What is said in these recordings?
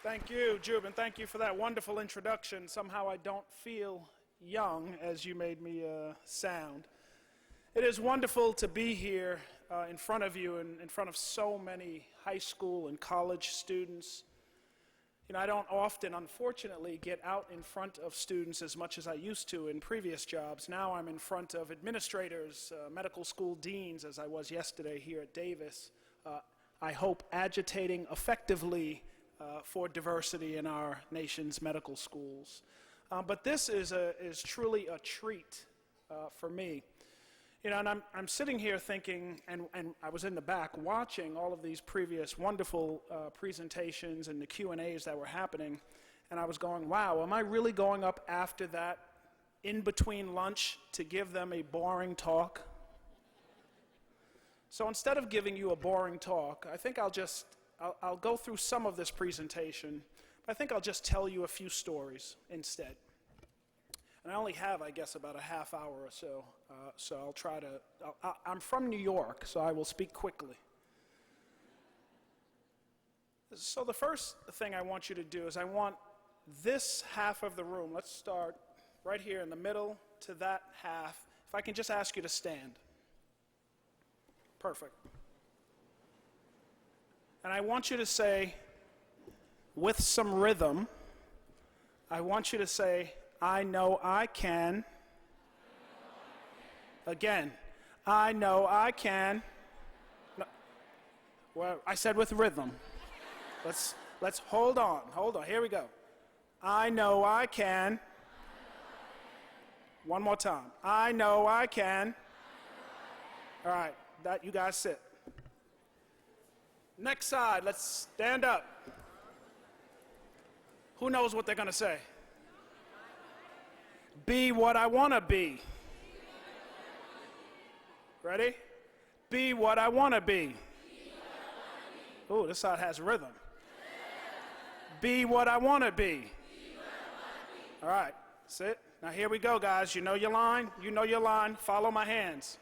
Thank you, Jubin. Thank you for that wonderful introduction. Somehow I don't feel young, as you made me sound. It is wonderful to be here in front of you and in front of so many high school and college students. You know, I don't often, unfortunately, get out in front of students as much as I used to in previous jobs. Now I'm in front of administrators, medical school deans, as I was yesterday here at Davis. I hope agitating effectively for diversity in our nation's medical schools. But this is truly a treat for me. You know, and I'm sitting here thinking, and I was in the back watching all of these previous wonderful presentations and the Q&As that were happening, and I was going, wow, am I really going up after that in between lunch to give them a boring talk? So instead of giving you a boring talk, I think I'll go through some of this presentation, but I think I'll just tell you a few stories instead. And I only have, I guess, about a half hour or so, so I'll try to, I'm from New York, so I will speak quickly. So the first thing I want you to do is I want this half of the room, let's start right here in the middle to that half, if I can just ask you to stand. Perfect. And I want you to say, with some rhythm, I want you to say, I know I can. Again, I know I can. No, well, I said with rhythm. Let's hold on. Here we go. I know I can. One more time. I know I can. All right, that you guys sit. Next side, let's stand up. Who knows what they're going to say? Be what I want to be. Ready? Be what I want to be. Ooh, this side has rhythm. Be what I want to be. All right, sit. Now here we go, guys. You know your line? You know your line. Follow my hands.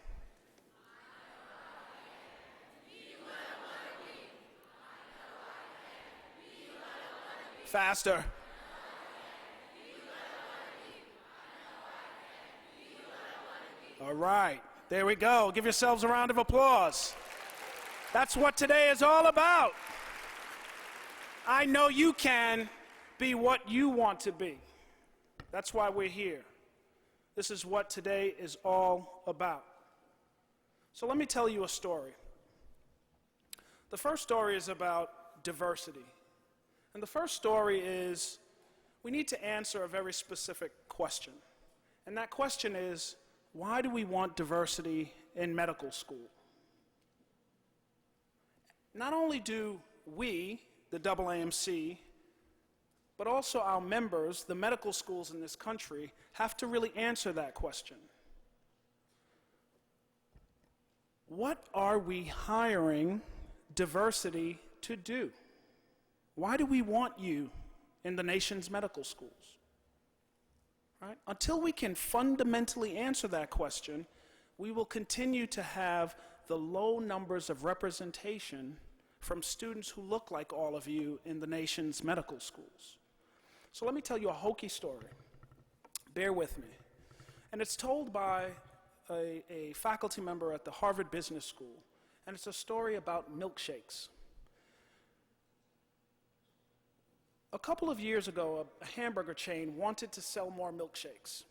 Faster. All right, there we go. Give yourselves a round of applause. That's what today is all about. I know you can be what you want to be. That's why we're here. This is what today is all about. So let me tell you a story. The first story is about diversity. And the first story is we need to answer a very specific question. And that question is, why do we want diversity in medical school? Not only do we, the AAMC, but also our members, the medical schools in this country, have to really answer that question. What are we hiring diversity to do? Why do we want you in the nation's medical schools? Right? Until we can fundamentally answer that question, we will continue to have the low numbers of representation from students who look like all of you in the nation's medical schools. So let me tell you a hokey story. Bear with me. And it's told by a faculty member at the Harvard Business School. And it's a story about milkshakes. A couple of years ago, a hamburger chain wanted to sell more milkshakes.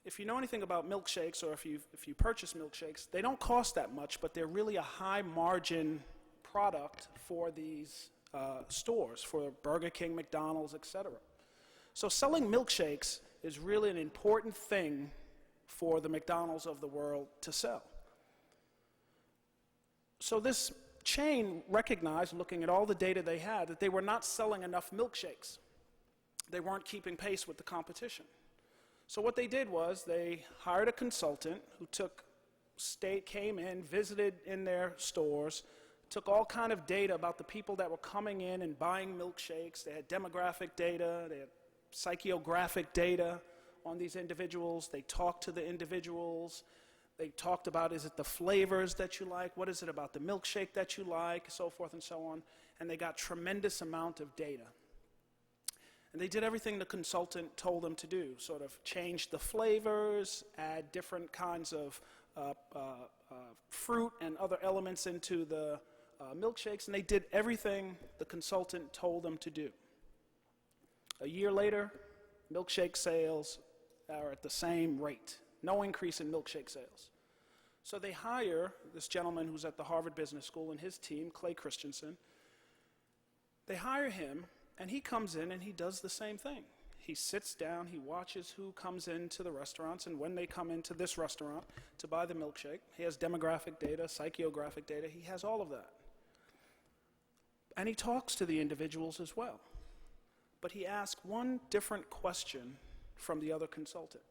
If you know anything about milkshakes, or if you purchase milkshakes, they don't cost that much, but they're really a high margin product for these stores, for Burger King, McDonald's, etc. So selling milkshakes is really an important thing for the McDonald's of the world to sell. So this chain recognized, looking at all the data they had, that they were not selling enough milkshakes. They weren't keeping pace with the competition. So what they did was they hired a consultant who came in, visited in their stores, took all kind of data about the people that were coming in and buying milkshakes. They had demographic data, they had psychographic data on these individuals. They talked to the individuals. They talked about, is it the flavors that you like? What is it about the milkshake that you like? So forth and so on. And they got tremendous amount of data. And they did everything the consultant told them to do, sort of change the flavors, add different kinds of fruit and other elements into the milkshakes, and they did everything the consultant told them to do. A year later, milkshake sales are at the same rate. No increase in milkshake sales. So they hire this gentleman who's at the Harvard Business School and his team, Clay Christensen. They hire him, and he comes in and he does the same thing. He sits down, he watches who comes into the restaurants, and when they come into this restaurant to buy the milkshake, he has demographic data, psychographic data, he has all of that. And he talks to the individuals as well. But he asked one different question from the other consultant.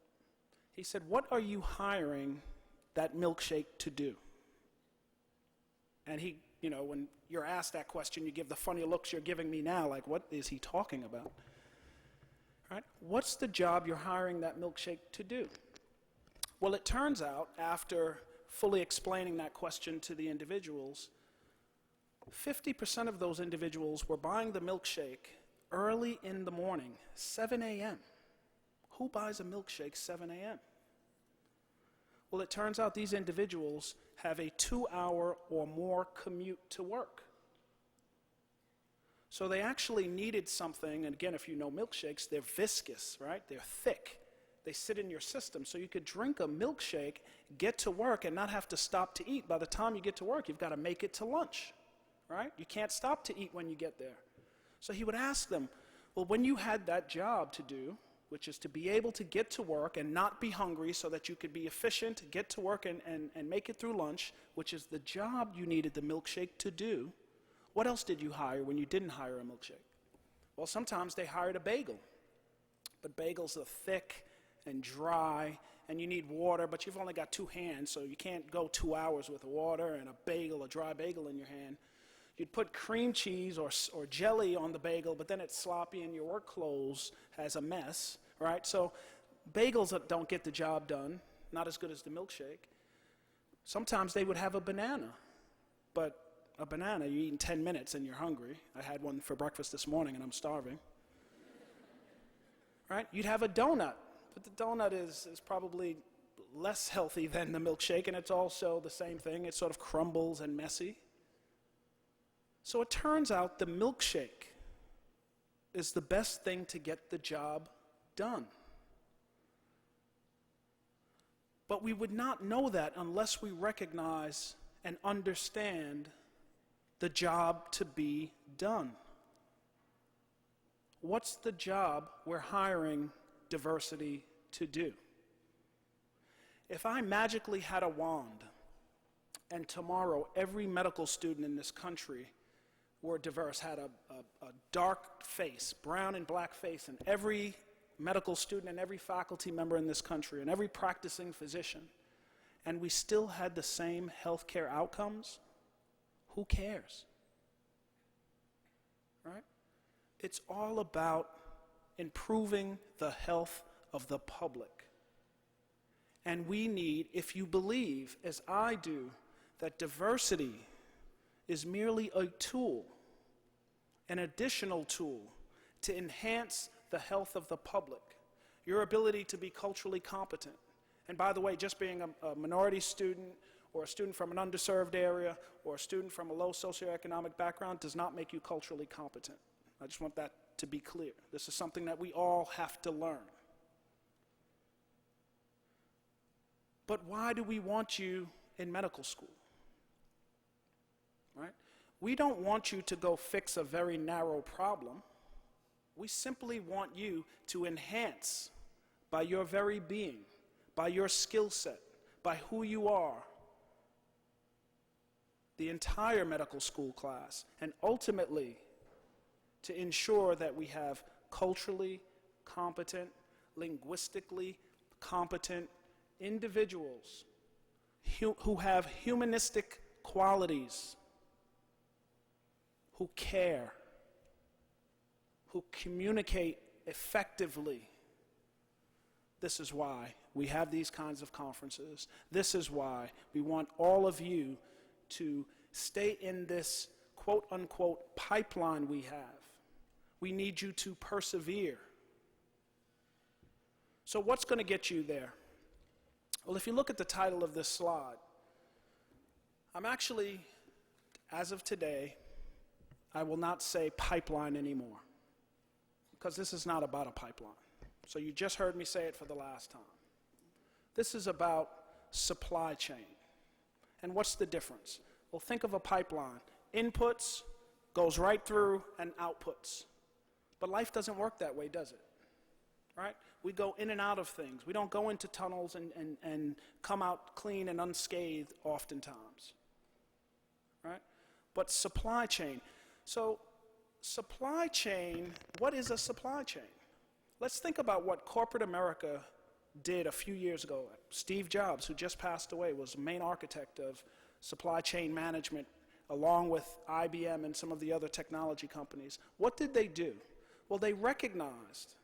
He said, "What are you hiring that milkshake to do?" And he, when you're asked that question, you give the funny looks you're giving me now, like, what is he talking about? Right? What's the job you're hiring that milkshake to do? Well, it turns out, after fully explaining that question to the individuals, 50% of those individuals were buying the milkshake early in the morning, 7 a.m. Who buys a milkshake 7 a.m.? Well, it turns out these individuals have a 2-hour or more commute to work. So they actually needed something, and again, if you know milkshakes, they're viscous, right? They're thick. They sit in your system, so you could drink a milkshake, get to work, and not have to stop to eat. By the time you get to work, you've got to make it to lunch, right? You can't stop to eat when you get there. So he would ask them, well, when you had that job to do, which is to be able to get to work and not be hungry so that you could be efficient, get to work and make it through lunch, which is the job you needed the milkshake to do, what else did you hire when you didn't hire a milkshake? Well, sometimes they hired a bagel. But bagels are thick and dry, and you need water, but you've only got 2 hands, so you can't go 2 hours with water and a dry bagel in your hand. You'd put cream cheese or jelly on the bagel, but then it's sloppy and your work clothes has a mess, right? So bagels don't get the job done, not as good as the milkshake. Sometimes they would have a banana, but a banana, you eat in 10 minutes and you're hungry. I had one for breakfast this morning and I'm starving. Right? You'd have a donut, but the donut is probably less healthy than the milkshake, and it's also the same thing. It sort of crumbles and messy. So it turns out the milkshake is the best thing to get the job done. But we would not know that unless we recognize and understand the job to be done. What's the job we're hiring diversity to do? If I magically had a wand and tomorrow every medical student in this country were diverse, had a dark face, brown and black face, and every medical student and every faculty member in this country and every practicing physician, and we still had the same healthcare outcomes, who cares? Right? It's all about improving the health of the public. And we need, if you believe, as I do, that diversity is merely a tool, an additional tool to enhance the health of the public, your ability to be culturally competent. And by the way, just being a minority student or a student from an underserved area or a student from a low socioeconomic background does not make you culturally competent. I just want that to be clear. This is something that we all have to learn. But why do we want you in medical school? Right? We don't want you to go fix a very narrow problem. We simply want you to enhance by your very being, by your skill set, by who you are, the entire medical school class, and ultimately to ensure that we have culturally competent, linguistically competent individuals who have humanistic qualities, who care, who communicate effectively. This is why we have these kinds of conferences. This is why we want all of you to stay in this quote-unquote pipeline we have, We need you to persevere. So what's going to get you there? Well, if you look at the title of this slide, I'm actually, as of today, I will not say pipeline anymore, because this is not about a pipeline. So you just heard me say it for the last time. This is about supply chain. And what's the difference? Well, think of a pipeline. Inputs goes right through and outputs. But life doesn't work that way, does it? Right? We go in and out of things. We don't go into tunnels and come out clean and unscathed oftentimes. Right? But supply chain. So supply chain, what is a supply chain? Let's think about what corporate America did a few years ago. Steve Jobs, who just passed away, was the main architect of supply chain management, along with IBM and some of the other technology companies. What did they do? Well, they recognized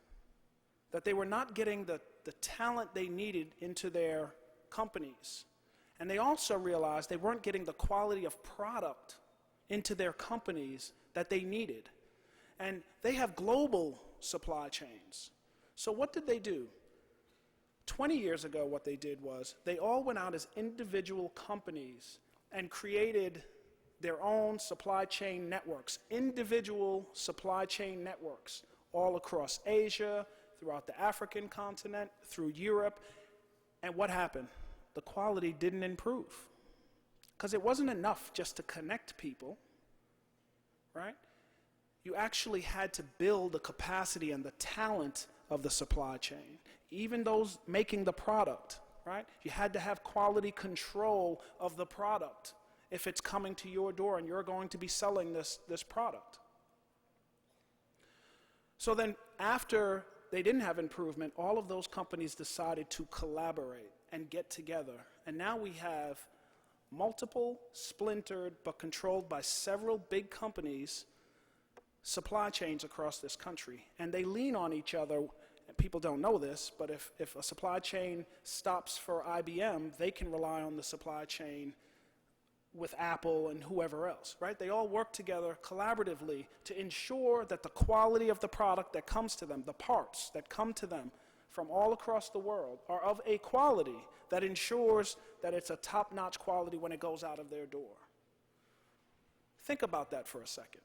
that they were not getting the talent they needed into their companies. And they also realized they weren't getting the quality of product into their companies that they needed. And they have global supply chains. So what did they do? 20 years ago, what they did was they all went out as individual companies and created their own supply chain networks, individual supply chain networks, all across Asia, throughout the African continent, through Europe. And what happened? The quality didn't improve, because it wasn't enough just to connect people, right? You actually had to build the capacity and the talent of the supply chain, even those making the product, right? You had to have quality control of the product if it's coming to your door and you're going to be selling this product. So then after they didn't have improvement, all of those companies decided to collaborate and get together. And now we have multiple splintered but controlled by several big companies supply chains across this country. And they lean on each other. People don't know this, but if a supply chain stops for IBM, they can rely on the supply chain with Apple and whoever else, right? They all work together collaboratively to ensure that the quality of the product that comes to them, the parts that come to them from all across the world, are of a quality that ensures that it's a top-notch quality when it goes out of their door. Think about that for a second.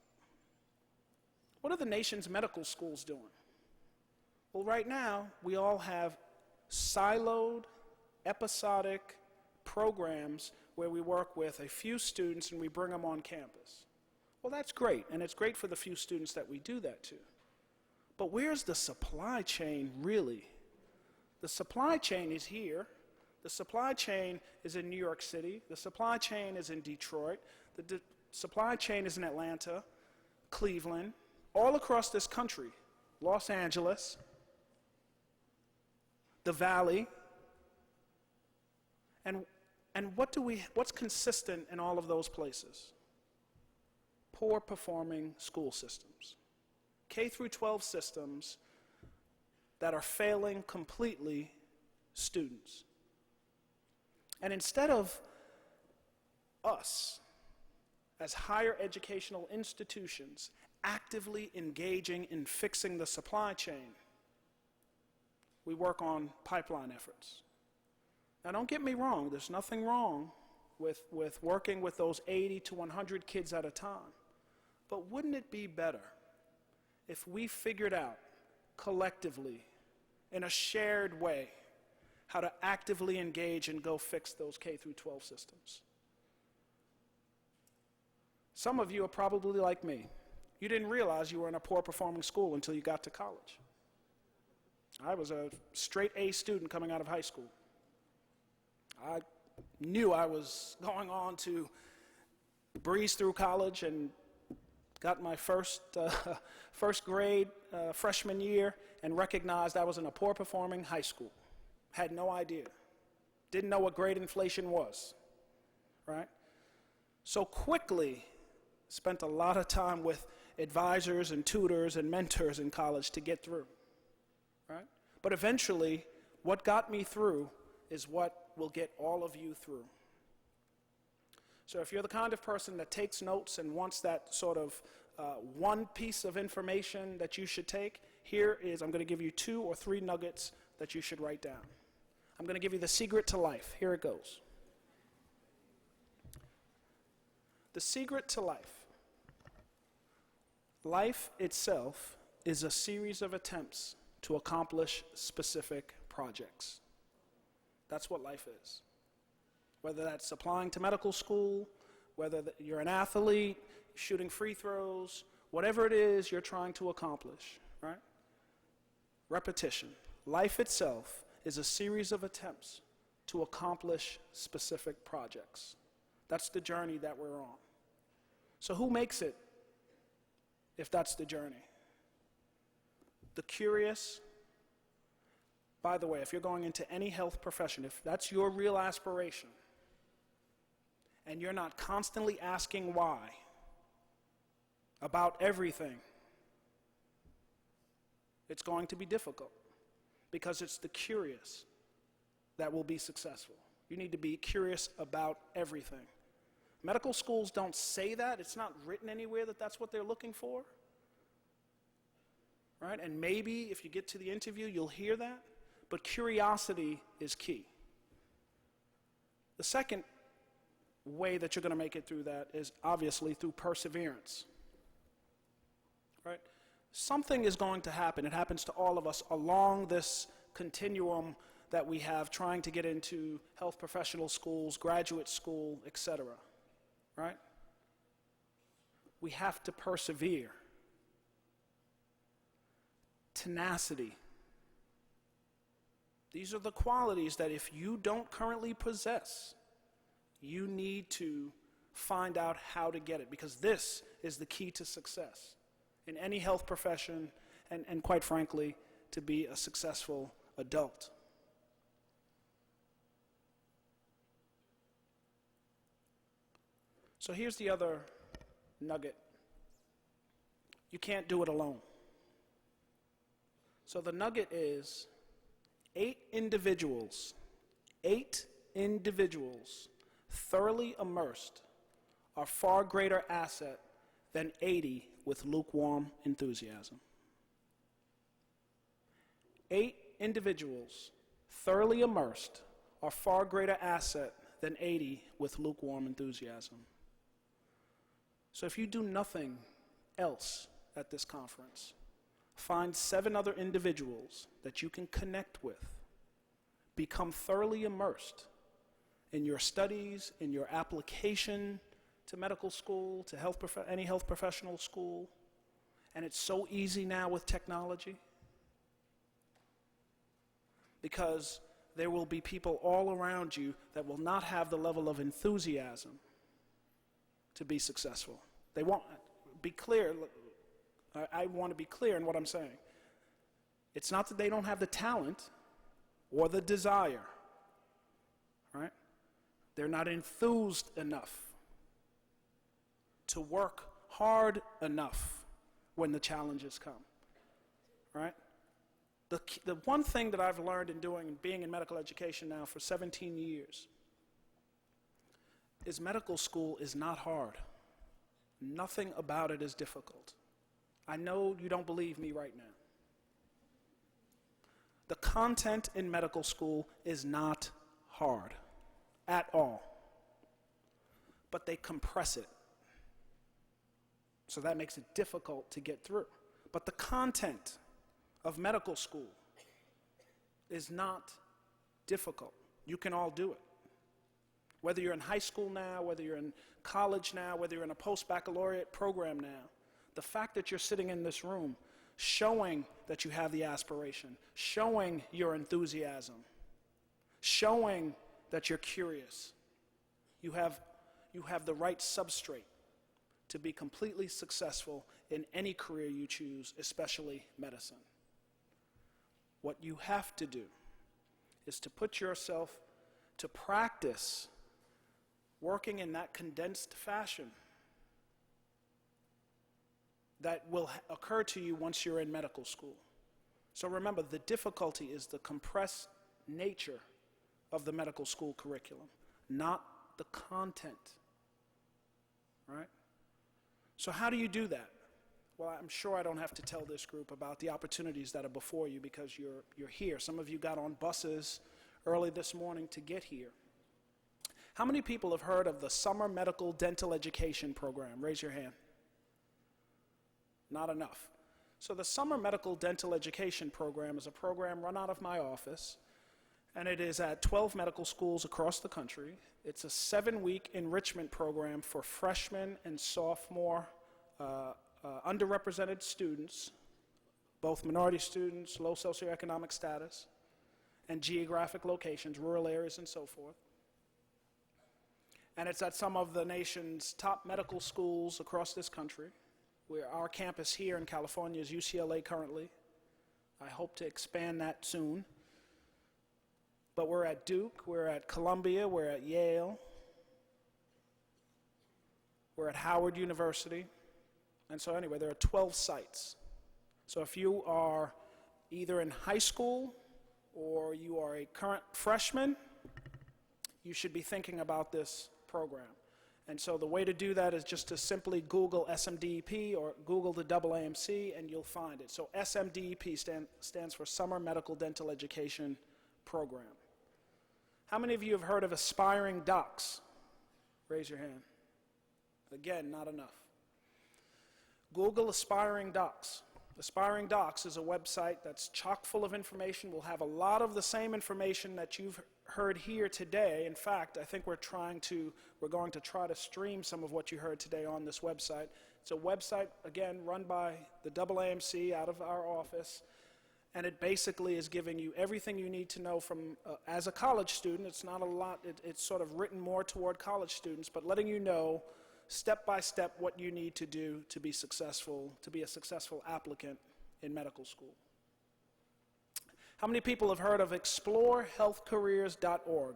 What are the nation's medical schools doing? Well, right now, we all have siloed, episodic programs where we work with a few students and we bring them on campus. Well, that's great, and it's great for the few students that we do that to. But where's the supply chain really? The supply chain is here. The supply chain is in New York City. The supply chain is in Detroit. The supply chain is in Atlanta, Cleveland, all across this country, Los Angeles, the Valley. And what's consistent in all of those places? Poor performing school systems. K through 12 systems that are failing completely students. And instead of us, as higher educational institutions, actively engaging in fixing the supply chain, we work on pipeline efforts. Now, don't get me wrong, there's nothing wrong with working with those 80 to 100 kids at a time. But wouldn't it be better if we figured out collectively, in a shared way, how to actively engage and go fix those K through 12 systems? Some of you are probably like me. You didn't realize you were in a poor performing school until you got to college. I was a straight A student coming out of high school. I knew I was going on to breeze through college and got my first grade freshman year and recognized I was in a poor performing high school. Had no idea. Didn't know what grade inflation was, right? So quickly spent a lot of time with advisors and tutors and mentors in college to get through, right? But eventually, what got me through is what will get all of you through. So if you're the kind of person that takes notes and wants that sort of one piece of information that you should take, here is, I'm going to give you 2 or 3 nuggets that you should write down. I'm going to give you the secret to life. Here it goes. The secret to life. Life itself is a series of attempts to accomplish specific projects. That's what life is. Whether that's applying to medical school, whether you're an athlete, shooting free throws, whatever it is you're trying to accomplish, right? Repetition. Life itself is a series of attempts to accomplish specific projects. That's the journey that we're on. So who makes it if that's the journey? The curious. By the way, if you're going into any health profession, if that's your real aspiration, and you're not constantly asking why about everything, it's going to be difficult, because it's the curious that will be successful. You need to be curious about everything. Medical schools don't say that. It's not written anywhere that that's what they're looking for. Right? And maybe if you get to the interview, you'll hear that. But curiosity is key. The second way that you're going to make it through that is obviously through perseverance. Right? Something is going to happen. It happens to all of us along this continuum that we have trying to get into health professional schools, graduate school, etc. Right? We have to persevere. Tenacity. These are the qualities that if you don't currently possess, you need to find out how to get it, because this is the key to success in any health profession and quite frankly, to be a successful adult. So here's the other nugget. You can't do it alone. So the nugget is 8 individuals thoroughly immersed are far greater asset than 80 with lukewarm enthusiasm. 8 individuals thoroughly immersed are far greater asset than 80 with lukewarm enthusiasm. So if you do nothing else at this conference, find 7 other individuals that you can connect with. Become thoroughly immersed in your studies, in your application to medical school, to any health professional school. And it's so easy now with technology, because there will be people all around you that will not have the level of enthusiasm to be successful. They won't. Be clear. I want to be clear in what I'm saying. It's not that they don't have the talent or the desire, right? They're not enthused enough to work hard enough when the challenges come, right? The one thing that I've learned in being in medical education now for 17 years is medical school is not hard. Nothing about it is difficult. I know you don't believe me right now. The content in medical school is not hard at all, but they compress it. So that makes it difficult to get through. But the content of medical school is not difficult. You can all do it. Whether you're in high school now, whether you're in college now, whether you're in a post-baccalaureate program now, the fact that you're sitting in this room showing that you have the aspiration, showing your enthusiasm, showing that you're curious, you have the right substrate to be completely successful in any career you choose, especially medicine. What you have to do is to put yourself to practice working in that condensed fashion that will occur to you once you're in medical school. So remember, the difficulty is the compressed nature of the medical school curriculum, not the content, right? So how do you do that? Well, I'm sure I don't have to tell this group about the opportunities that are before you because you're here. Some of you got on buses early this morning to get here. How many people have heard of the Summer Medical Dental Education Program? Raise your hand. Not enough. So the Summer Medical Dental Education Program is a program run out of my office, and it is at 12 medical schools across the country. It's a 7-week enrichment program for freshmen and sophomore underrepresented students, both minority students, low socioeconomic status, and geographic locations, rural areas and so forth. And it's at some of the nation's top medical schools across this country. Our campus here in California is UCLA currently. I hope to expand that soon. But we're at Duke, we're at Columbia, we're at Yale, we're at Howard University. And so anyway, there are 12 sites. So if you are either in high school or you are a current freshman, you should be thinking about this program. And so the way to do that is just to simply Google SMDEP or Google the AAMC and you'll find it. So SMDEP stands for Summer Medical Dental Education Program. How many of you have heard of aspiring docs? Raise your hand. Again, not enough. Google Aspiring Docs. Aspiring Docs is a website that's chock full of information. We'll have a lot of the same information that you've heard here today. In fact, I think we're going to try to stream some of what you heard today on this website. It's a website, again, run by the AAMC out of our office, and it basically is giving you everything you need to know from, as a college student. It's not a lot, it's sort of written more toward college students, but letting you know step by step what you need to do to be successful, to be a successful applicant in medical school. How many people have heard of explorehealthcareers.org?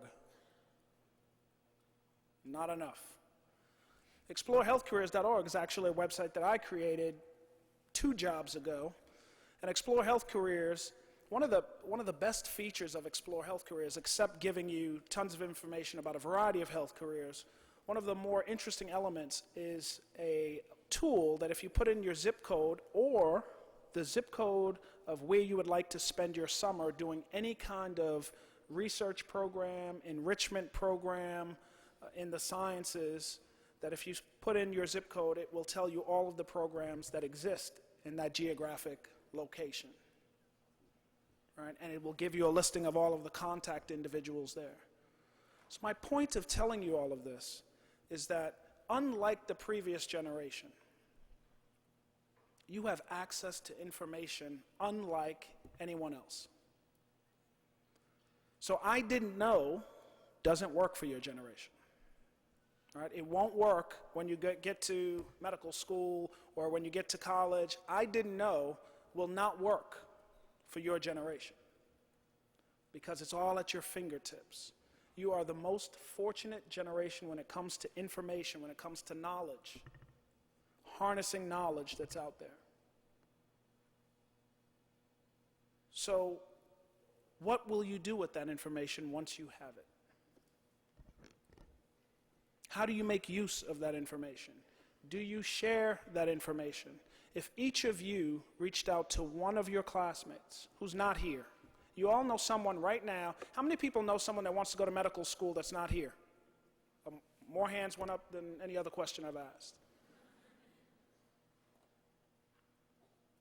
Not enough. Explorehealthcareers.org is actually a website that I created 2 jobs ago. And Explore Health Careers, one of the best features of Explore Health Careers, except giving you tons of information about a variety of health careers, one of the more interesting elements is a tool that if you put in your zip code or the zip code of where you would like to spend your summer doing any kind of research program, enrichment program in the sciences, that if you put in your zip code, it will tell you all of the programs that exist in that geographic location. Right? And it will give you a listing of all of the contact individuals there. So my point of telling you all of this is that unlike the previous generation, you have access to information unlike anyone else. So I didn't know doesn't work for your generation. All right? It won't work when you get to medical school or when you get to college. I didn't know will not work for your generation because it's all at your fingertips. You are the most fortunate generation when it comes to information, when it comes to knowledge, harnessing knowledge that's out there. So, what will you do with that information once you have it? How do you make use of that information? Do you share that information? If each of you reached out to one of your classmates who's not here, you all know someone right now. How many people know someone that wants to go to medical school that's not here? More hands went up than any other question I've asked.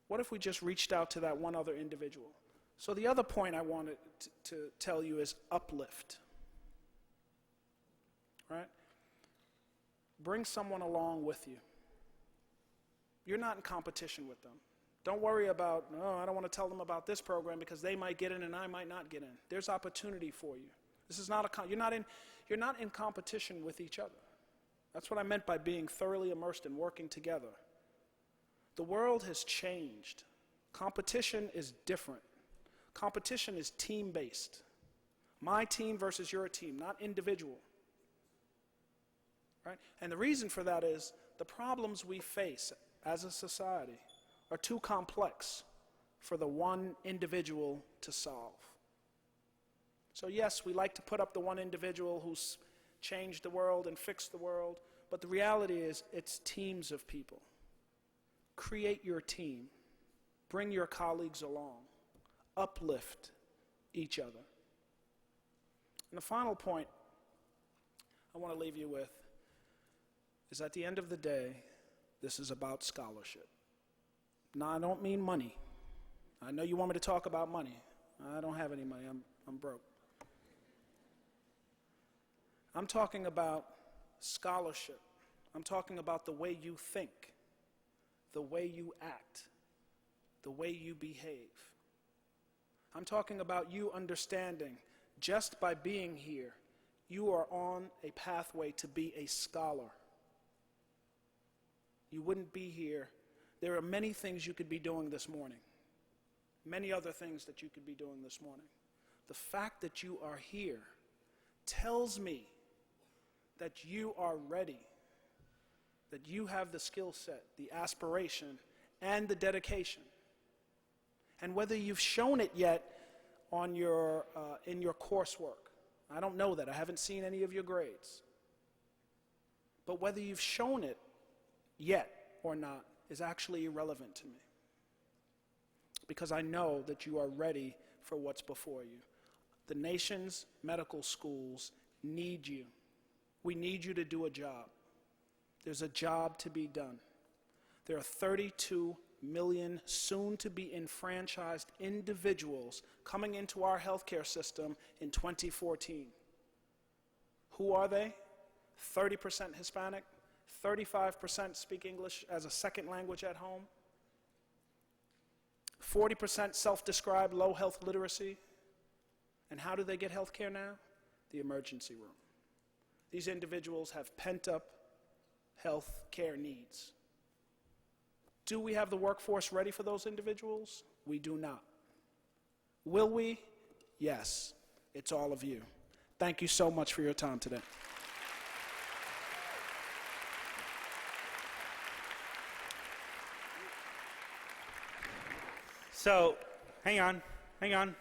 What if we just reached out to that one other individual? So the other point I wanted to tell you is uplift. Right? Bring someone along with you. You're not in competition with them. Don't worry about, I don't want to tell them about this program because they might get in and I might not get in. There's opportunity for you. This is not you're not in competition with each other. That's what I meant by being thoroughly immersed and working together. The world has changed. Competition is different. Competition is team-based. My team versus your team, not individual. Right? And the reason for that is the problems we face as a society are too complex for the one individual to solve. So yes, we like to put up the one individual who's changed the world and fixed the world, but the reality is it's teams of people. Create your team. Bring your colleagues along. Uplift each other. And the final point I want to leave you with is at the end of the day, this is about scholarship. Now, I don't mean money. I know you want me to talk about money. I don't have any money. I'm broke. I'm talking about scholarship. I'm talking about the way you think, the way you act, the way you behave. I'm talking about you understanding just by being here, you are on a pathway to be a scholar. You wouldn't be here. There are many things you could be doing this morning, many other things that you could be doing this morning. The fact that you are here tells me that you are ready, that you have the skill set, the aspiration, and the dedication. And whether you've shown it yet on in your coursework, I don't know that. I haven't seen any of your grades. But whether you've shown it yet or not is actually irrelevant to me, because I know that you are ready for what's before you. The nation's medical schools need you. We need you to do a job. There's a job to be done. There are 32 million soon-to-be enfranchised individuals coming into our healthcare system in 2014. Who are they? 30% Hispanic, 35% speak English as a second language at home, 40% self-described low health literacy. And how do they get health care now? The emergency room. These individuals have pent-up health care needs. Do we have the workforce ready for those individuals? We do not. Will we? Yes. It's all of you. Thank you so much for your time today. So, hang on.